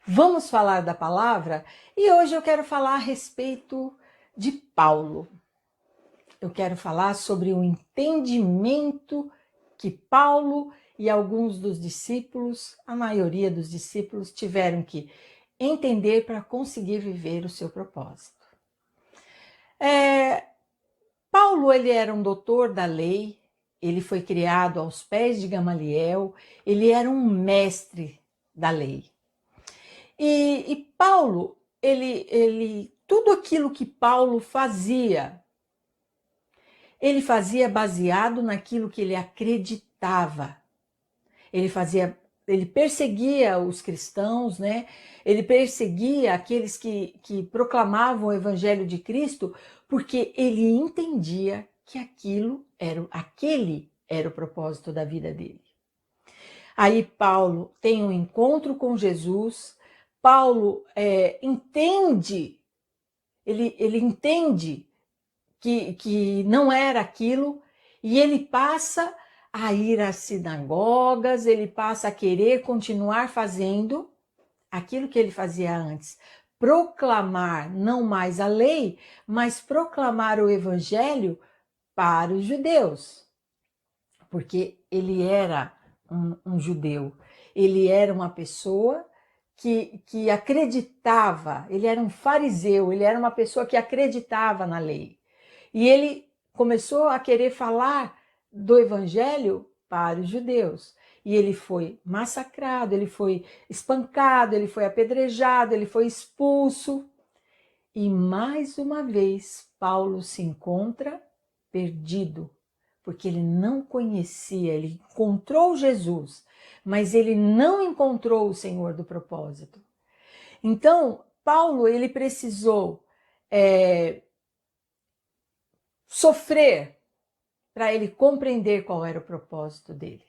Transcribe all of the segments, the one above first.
Vamos falar da palavra e hoje eu quero falar a respeito de Paulo. Eu quero falar sobre o entendimento que Paulo e alguns dos discípulos, a maioria dos discípulos, tiveram que entender para conseguir viver o seu propósito. Paulo, ele era um doutor da lei, ele foi criado aos pés de Gamaliel, ele era um mestre da lei. E Paulo, tudo aquilo que Paulo fazia, ele fazia baseado naquilo que ele acreditava. Ele perseguia os cristãos, né? Ele perseguia aqueles que proclamavam o evangelho de Cristo, porque ele entendia que aquele era o propósito da vida dele. Aí Paulo tem um encontro com Jesus. Paulo entende, ele entende que não era aquilo, e ele passa a ir às sinagogas, ele passa a querer continuar fazendo aquilo que ele fazia antes. Proclamar não mais a lei, mas proclamar o evangelho para os judeus. Porque ele era um judeu, ele era uma pessoa que acreditava, ele era um fariseu, ele era uma pessoa que acreditava na lei. E ele começou a querer falar do evangelho para os judeus. E ele foi massacrado, ele foi espancado, ele foi apedrejado, ele foi expulso. E mais uma vez, Paulo se encontra perdido, porque ele não conhecia, ele encontrou Jesus, mas ele não encontrou o Senhor do propósito. Então, Paulo, ele precisou sofrer para ele compreender qual era o propósito dele.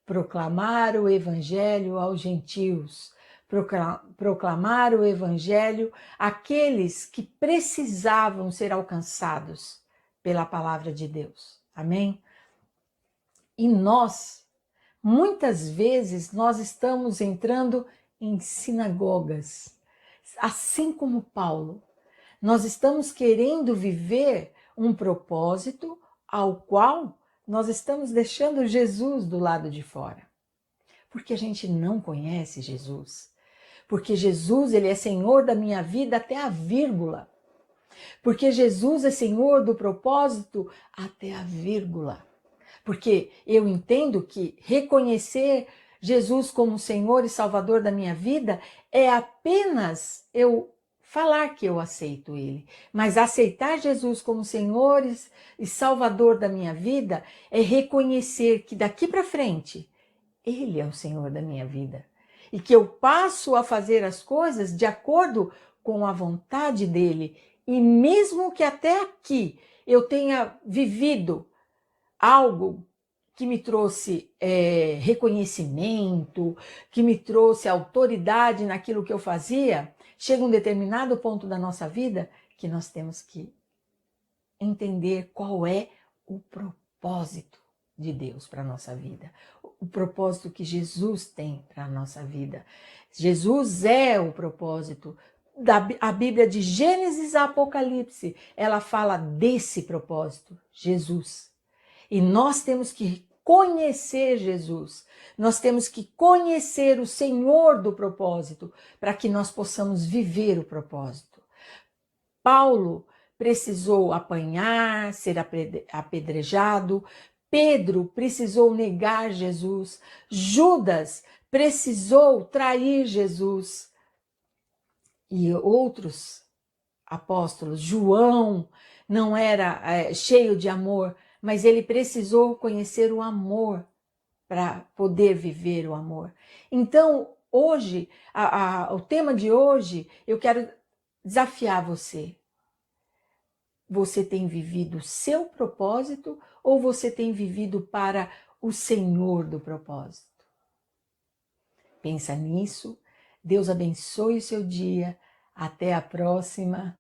Proclamar o evangelho aos gentios, proclamar o evangelho àqueles que precisavam ser alcançados pela palavra de Deus. Amém? E nós, muitas vezes, nós estamos entrando em sinagogas, assim como Paulo. Nós estamos querendo viver um propósito ao qual nós estamos deixando Jesus do lado de fora. Porque a gente não conhece Jesus. Porque Jesus, ele é Senhor da minha vida até a vírgula. Porque Jesus é Senhor do propósito até a vírgula. Porque eu entendo que reconhecer Jesus como Senhor e Salvador da minha vida é apenas eu falar que eu aceito Ele. Mas aceitar Jesus como Senhor e Salvador da minha vida é reconhecer que daqui para frente Ele é o Senhor da minha vida. E que eu passo a fazer as coisas de acordo com a vontade dEle. E mesmo que até aqui eu tenha vivido algo que me trouxe reconhecimento, que me trouxe autoridade naquilo que eu fazia, chega um determinado ponto da nossa vida que nós temos que entender qual é o propósito de Deus para a nossa vida, o propósito que Jesus tem para a nossa vida. Jesus é o propósito. A Bíblia de Gênesis a Apocalipse, ela fala desse propósito, Jesus. E nós temos que conhecer Jesus, nós temos que conhecer o Senhor do propósito, para que nós possamos viver o propósito. Paulo precisou apanhar, ser apedrejado, Pedro precisou negar Jesus, Judas precisou trair Jesus, e outros apóstolos, João não era cheio de amor, mas ele precisou conhecer o amor para poder viver o amor. Então, hoje, o tema de hoje, eu quero desafiar você. Você tem vivido o seu propósito ou você tem vivido para o Senhor do propósito? Pensa nisso. Deus abençoe o seu dia. Até a próxima.